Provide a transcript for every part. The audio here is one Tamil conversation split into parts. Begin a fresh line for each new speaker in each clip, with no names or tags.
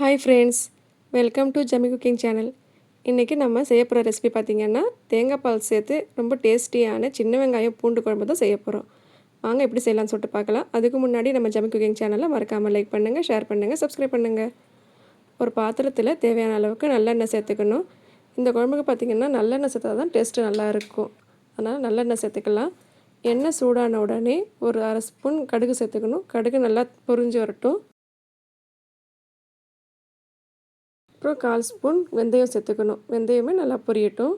Hi friends, welcome to Jami cooking channel. இன்றைக்கி நம்ம செய்ய போகிற ரெசிபி பார்த்திங்கன்னா தேங்காய் பால் சேர்த்து ரொம்ப டேஸ்டியான சின்ன வெங்காயம் பூண்டு குழம்பு தான் செய்ய போகிறோம். வாங்க எப்படி செய்யலாம்னு சொல்லிட்டு பார்க்கலாம். அதுக்கு முன்னாடி நம்ம ஜமி குக்கிங் சேனலை மறக்காமல் லைக் பண்ணுங்கள், ஷேர் பண்ணுங்கள், சப்ஸ்கிரைப் பண்ணுங்கள். ஒரு பாத்திரத்தில் தேவையான அளவுக்கு நல்லெண்ணெய் சேர்த்துக்கணும். இந்த குழம்புக்கு பார்த்திங்கன்னா நல்லெண்ணெய் சேர்த்தா தான் டேஸ்ட்டு நல்லாயிருக்கும். அதனால் நல்லெண்ணெய் சேர்த்துக்கலாம். எண்ணெய் சூடான உடனே ஒரு அரை ஸ்பூன் கடுகு சேர்த்துக்கணும். கடுகு நல்லா பொரிஞ்சு வரட்டும். அப்புறம் 1/4 ஸ்பூன் வெந்தயம் சேர்த்துக்கணும். வெந்தயமே நல்லா பொரியட்டும்.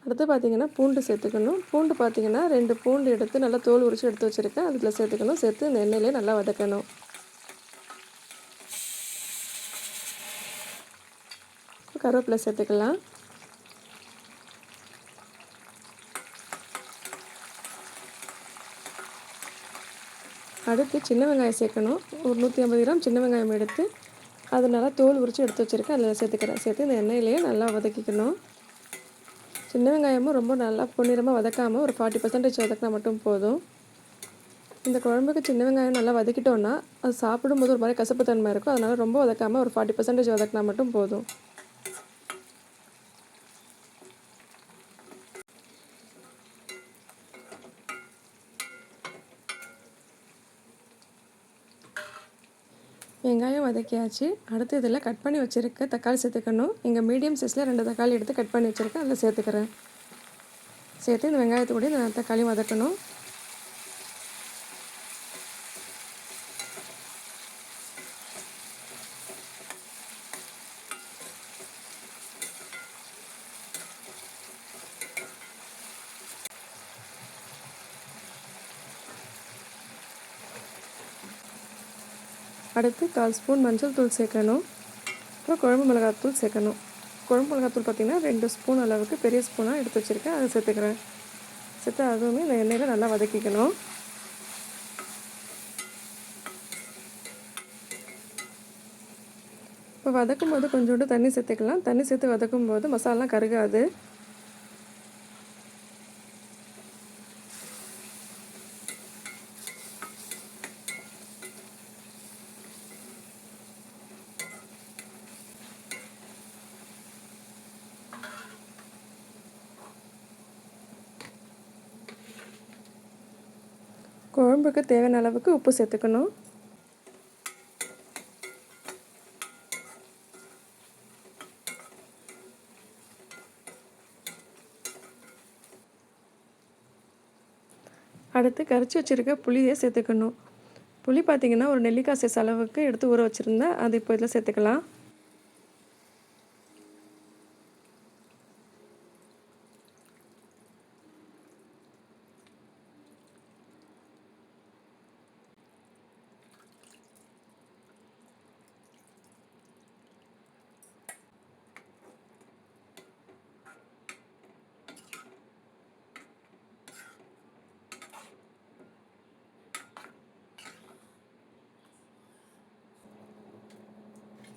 அடுத்து பார்த்திங்கன்னா பூண்டு சேர்த்துக்கணும். பூண்டு பார்த்திங்கன்னா 2 பூண்டு எடுத்து நல்லா தோல் உரித்து எடுத்து வச்சுருக்கேன். அதில் சேர்த்துக்கணும். சேர்த்து இந்த எண்ணெயிலே நல்லா வதக்கணும். கருவேப்பிலை சேர்த்துக்கலாம். அடுத்து சின்ன வெங்காயம் சேர்க்கணும். ஒரு 150 கிராம் சின்ன வெங்காயம் எடுத்து அது நல்லா தோல் உரித்து எடுத்து வச்சுருக்கேன். அதில் சேர்த்துக்கிறேன். சேர்த்து இந்த எண்ணெயிலேயே நல்லா வதக்கிக்கணும். சின்ன வெங்காயமும் ரொம்ப நல்லா பொன்னிறமாக வதக்காமல் ஒரு 40% வதக்கினா மட்டும் போதும். இந்த குழம்புக்கு சின்ன வெங்காயம் நல்லா வதக்கிட்டோன்னா அது சாப்பிடும்போது ஒரு மாதிரி கசப்பு தன்மை இருக்கும். அதனால் ரொம்ப வதக்காமல் ஒரு 40% வதக்கினா மட்டும் போதும். வெங்காயம் வதக்கியாச்சு. அடுத்து இதில் கட் பண்ணி வச்சுருக்க தக்காளி சேர்த்துக்கணும். இங்கே மீடியம் சைஸில் 2 தக்காளி எடுத்து கட் பண்ணி வச்சுருக்கேன். அதில் சேர்த்துக்கிறேன். சேர்த்து இந்த வெங்காயத்தோட இந்த தக்காளியும் வதக்கணும். அடுத்து 1/4 ஸ்பூன் மஞ்சள் தூள் சேர்க்கணும். அப்புறம் குழம்பு மிளகாத்தூள் சேர்க்கணும். குழம்பு மிளகாத்தூள் பார்த்திங்கன்னா 2 ஸ்பூன் அளவுக்கு பெரிய ஸ்பூனாக எடுத்து வச்சுருக்கேன். அதை சேர்த்துக்கிறேன். சேர்த்து அதுவுமே இந்த எண்ணெயில் நல்லா வதக்கிக்கணும். இப்போ வதக்கும் போது கொஞ்சோண்டு தண்ணி சேர்த்துக்கலாம். தண்ணி சேர்த்து வதக்கும் போது மசாலாலாம் கருகாது. குழம்புக்கு தேவையான அளவுக்கு உப்பு சேர்த்துக்கணும். அடுத்து கரைச்சி வச்சுருக்க புளியை சேர்த்துக்கணும். புளி பார்த்திங்கன்னா ஒரு நெல்லிக்காய் சைஸ் அளவுக்கு எடுத்து ஊற வச்சுருந்தேன். அது இப்போ இதில் சேர்த்துக்கலாம்.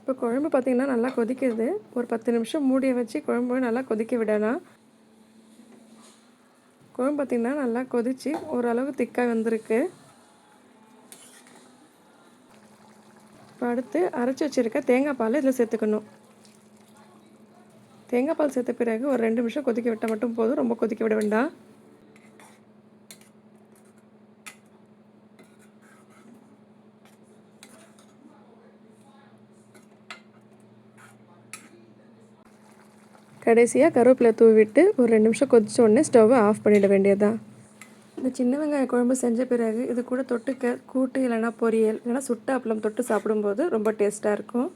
இப்போ குழம்பு பார்த்திங்கன்னா நல்லா கொதிக்குது. ஒரு 10 நிமிஷம் மூடியை வச்சு குழம்பு நல்லா கொதிக்க விடலாம். குழம்பு பார்த்திங்கன்னா நல்லா கொதித்து ஓரளவு திக்காக வந்திருக்கு. இப்போ அடுத்து அரைச்சி வச்சுருக்க தேங்காய் பால் இதில் சேர்த்துக்கணும். தேங்காய் பால் சேர்த்த பிறகு ஒரு 2 நிமிஷம் கொதிக்க விட்டால் மட்டும் போதும். ரொம்ப கொதிக்க விட வேண்டாம். கடைசியாக கருவேப்பிலை தூவிட்டு ஒரு 2 நிமிஷம் கொதித்த உடனே ஸ்டவ்வை ஆஃப் பண்ணிட வேண்டியதுதான். இந்த சின்ன வெங்காய குழம்பு செஞ்ச பிறகு இது கூட தொட்டுக்க கூட்டு இல்லைனா பொரியல் இல்லைனா சுட்ட அப்பளம் தொட்டு சாப்பிடும்போது ரொம்ப டேஸ்ட்டாக இருக்கும்.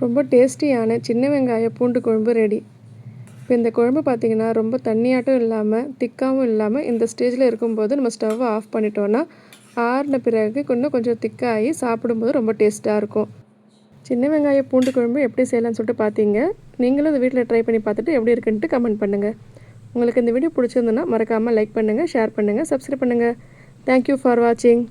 ரொம்ப டேஸ்டியான சின்ன வெங்காய பூண்டு குழம்பு ரெடி. இப்போ இந்த குழம்பு பார்த்திங்கன்னா ரொம்ப தண்ணியாட்டம் இல்லாமல் திக்காகவும் இல்லாமல் இந்த ஸ்டேஜில் இருக்கும்போது நம்ம ஸ்டவ்வை ஆஃப் பண்ணிட்டோன்னா ஆறின பிறகு கொஞ்சம் திக்காகி சாப்பிடும்போது ரொம்ப டேஸ்ட்டாக இருக்கும். சின்ன வெங்காய பூண்டு குழம்பு எப்படி செய்யலாம்னு சொல்லிட்டு பார்த்தீங்க. நீங்களும் இந்த வீட்டில் ட்ரை பண்ணி பார்த்துட்டு எப்படி இருக்குன்ட்டு கமெண்ட் பண்ணுங்கள். உங்களுக்கு இந்த வீடியோ பிடிச்சிருந்துன்னா மறக்காமல் லைக் பண்ணுங்கள், ஷேர் பண்ணுங்கள், சப்ஸ்கிரைப் பண்ணுங்கள். தேங்க்யூ ஃபார் வாட்சிங்.